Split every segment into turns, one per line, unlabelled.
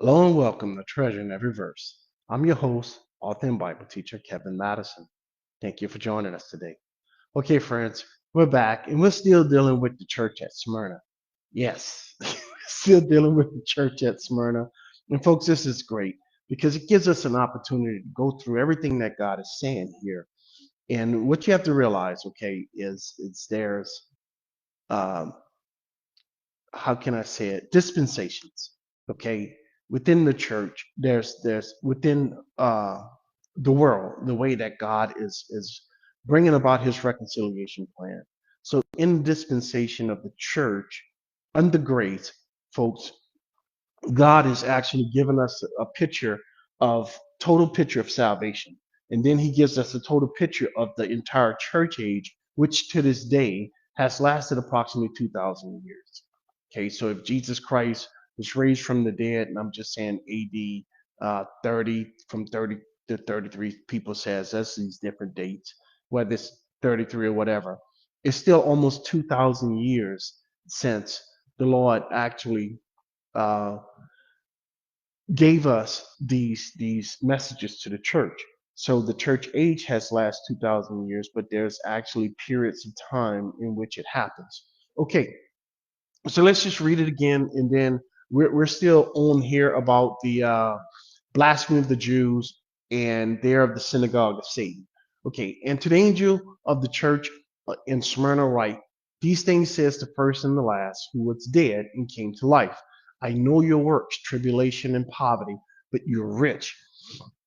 Hello and welcome to Treasure in Every Verse. I'm your host, author and Bible teacher, Kevin Madison. Thank you for joining us today. Okay, friends, we're back and we're still dealing with the church at Smyrna. Yes, still dealing with the church at Smyrna. And folks, this is great because it gives us an opportunity to go through everything that God is saying here. And what you have to realize, okay, is there's um, how can I say it? Dispensations. Okay, within the church, there's within the world the way that God is bringing about His reconciliation plan. So in dispensation of the church, under grace, folks, God is actually giving us a picture of total picture of salvation. And then he gives us a total picture of the entire church age, which to this day has lasted approximately 2,000 years. Okay, so if Jesus Christ was raised from the dead, and I'm just saying AD 30, from 30 to 33, people says that's these different dates, whether it's 33 or whatever, it's still almost 2,000 years since the Lord actually uh, gave us these messages to the church. So the church age has lasted 2,000 years, but there's actually periods of time in which it happens. Okay, so let's just read it again, and then we're still on here about the blasphemy of the Jews and they're of the synagogue of Satan. Okay, and to the angel of the church in Smyrna write, these things says the first and the last, who was dead and came to life. I know your works, tribulation and poverty, but you're rich.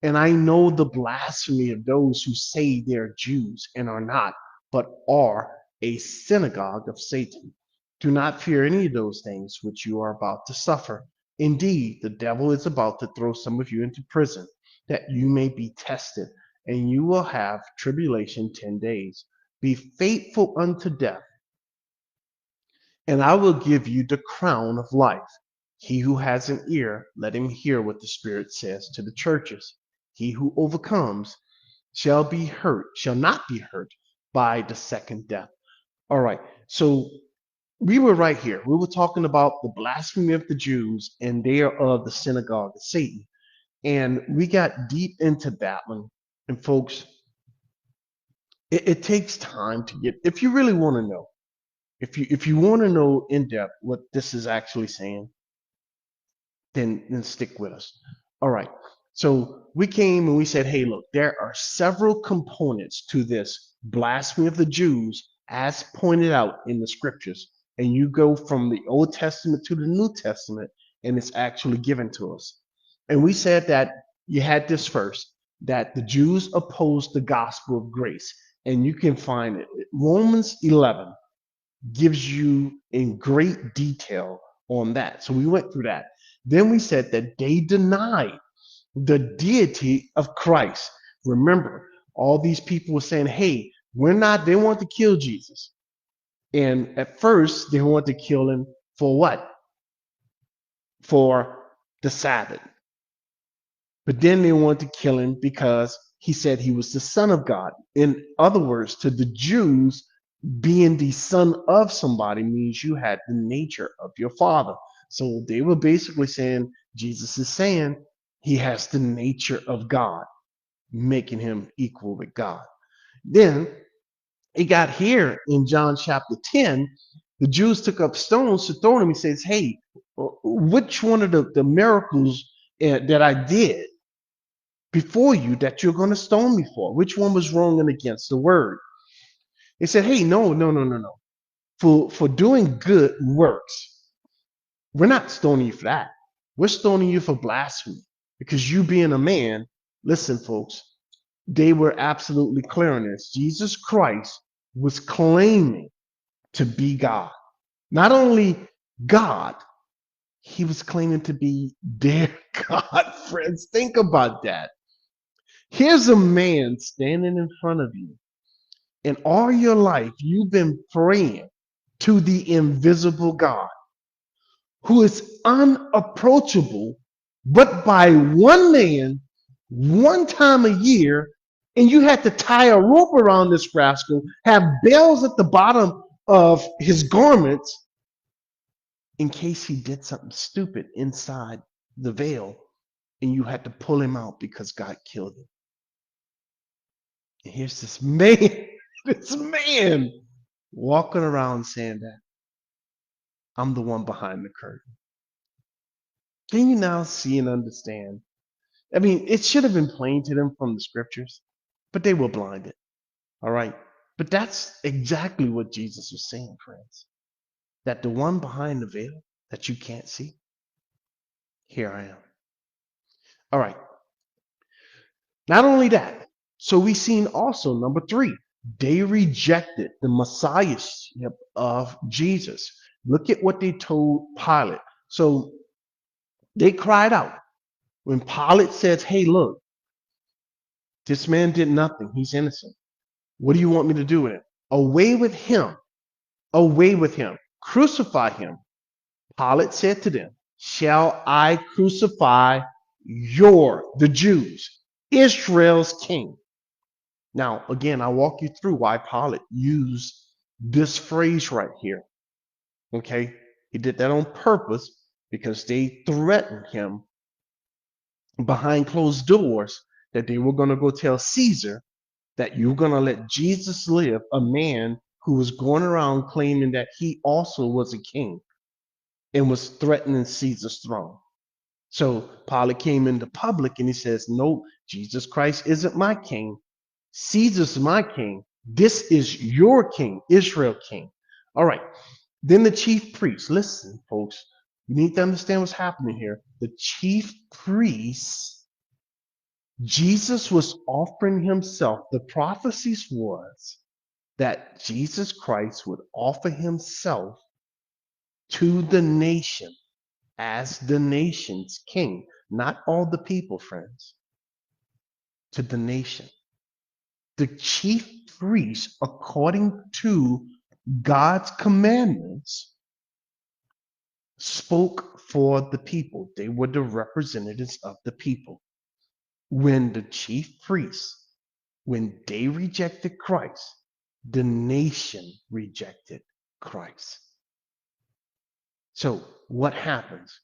And I know the blasphemy of those who say they're Jews and are not, but are a synagogue of Satan. Do not fear any of those things which you are about to suffer. Indeed, the devil is about to throw some of you into prison, that you may be tested, and you will have tribulation 10 days. Be faithful unto death, and I will give you the crown of life. He who has an ear, let him hear what the Spirit says to the churches. He who overcomes shall not be hurt by the second death. All right. So we were right here. We were talking about the blasphemy of the Jews and they are of the synagogue of Satan. And we got deep into that one. And folks, it takes time to get, if you really want to know, if you want to know in depth what this is actually saying, then stick with us. All right. So we came and we said, hey, look, there are several components to this blasphemy of the Jews as pointed out in the scriptures. And you go from the Old Testament to the New Testament, and it's actually given to us. And we said that you had this first, that the Jews opposed the gospel of grace. And you can find it. Romans 11 gives you in great detail on that. So we went through that. Then we said that they denied the deity of Christ. Remember, all these people were saying, hey, they want to kill Jesus. And at first, they want to kill him for what? For the Sabbath. But then they want to kill him because he said he was the Son of God. In other words, to the Jews, being the son of somebody means you had the nature of your father. So they were basically saying, Jesus is saying he has the nature of God, making him equal with God. Then it got here in John chapter 10, the Jews took up stones to throw him. He says, hey, which one of the miracles that I did before you that you're going to stone me for? Which one was wrong and against the word? He said, hey, no. For doing good works, we're not stoning you for that. We're stoning you for blasphemy because you being a man, listen, folks, they were absolutely clear on this. Jesus Christ was claiming to be God. Not only God, he was claiming to be their God, friends. Think about that. Here's a man standing in front of you, and all your life you've been praying to the invisible God who is unapproachable, but by one man, one time a year, and you had to tie a rope around this rascal, have bells at the bottom of his garments in case he did something stupid inside the veil, and you had to pull him out because God killed him. And here's this man, this man walking around saying that I'm the one behind the curtain. Can you now see and understand? I mean, it should have been plain to them from the scriptures, but they were blinded. All right. But that's exactly what Jesus was saying, friends. That the one behind the veil that you can't see, here I am. All right. Not only that, so we seen also number 3, they rejected the messiahship of Jesus. Look at what they told Pilate. So they cried out when Pilate says, hey, look, this man did nothing. He's innocent. What do you want me to do with him? Away with him. Away with him. Crucify him. Pilate said to them, shall I crucify the Jews, Israel's king? Now, again, I'll walk you through why Pilate used this phrase right here. Okay? He did that on purpose because they threatened him behind closed doors that they were going to go tell Caesar that you're going to let Jesus live, a man who was going around claiming that he also was a king and was threatening Caesar's throne. So Pilate came into public and he says, no, Jesus Christ isn't my king. Caesar's my king. This is your king, Israel king. All right. Then the chief priests, listen, folks, you need to understand what's happening here. The chief priests, Jesus was offering himself. The prophecies was that Jesus Christ would offer himself to the nation as the nation's king, not all the people, friends, to the nation. The chief priests, according to God's commandments, spoke for the people. They were the representatives of the people. When the chief priests, when they rejected Christ, the nation rejected Christ. So what happens?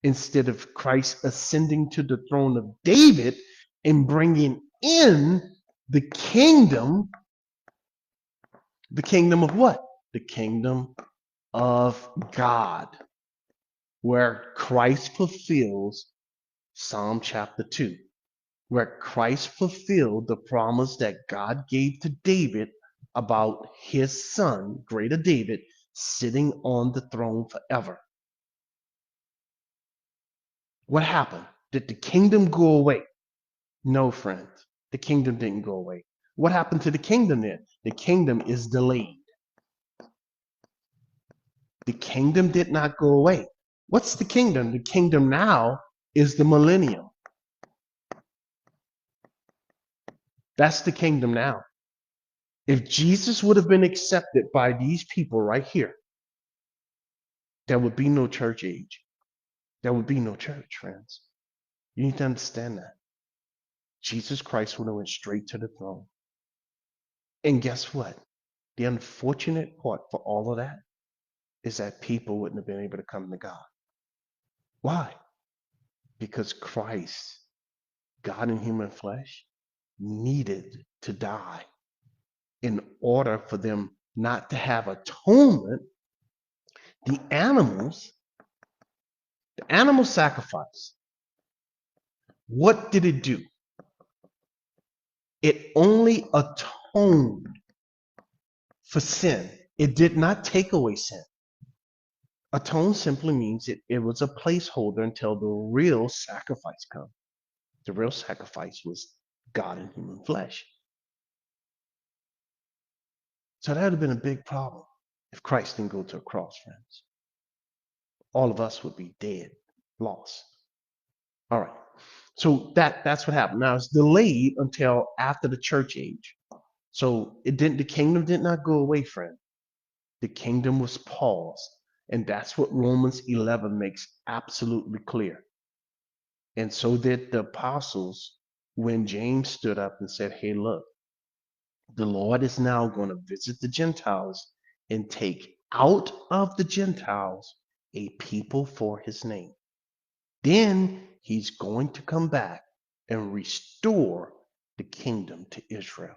Instead of Christ ascending to the throne of David and bringing in the kingdom of what? The kingdom of God, where Christ fulfills Psalm chapter 2, where Christ fulfilled the promise that God gave to David about his son, greater David, sitting on the throne forever. What happened? Did the kingdom go away? No, friends. The kingdom didn't go away. What happened to the kingdom then? The kingdom is delayed. The kingdom did not go away. What's the kingdom? The kingdom now is the millennium. That's the kingdom now. If Jesus would have been accepted by these people right here, there would be no church age. There would be no church, friends. You need to understand that. Jesus Christ would have went straight to the throne. And guess what? The unfortunate part for all of that is that people wouldn't have been able to come to God. Why? Because Christ, God in human flesh, needed to die in order for them not to have atonement. The animal sacrifice, what did it do? It only atoned for sin. It did not take away sin. Atone simply means it was a placeholder until the real sacrifice comes. The real sacrifice was God in human flesh. So that would have been a big problem if Christ didn't go to a cross, friends. All of us would be dead, lost. All right. So that's what happened. Now it's delayed until after the church age. So the kingdom did not go away, friend. The kingdom was paused. And that's what Romans 11 makes absolutely clear. And so did the apostles when James stood up and said, hey, look, the Lord is now going to visit the Gentiles and take out of the Gentiles a people for his name. then he's going to come back and restore the kingdom to Israel.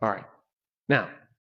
All right. Now,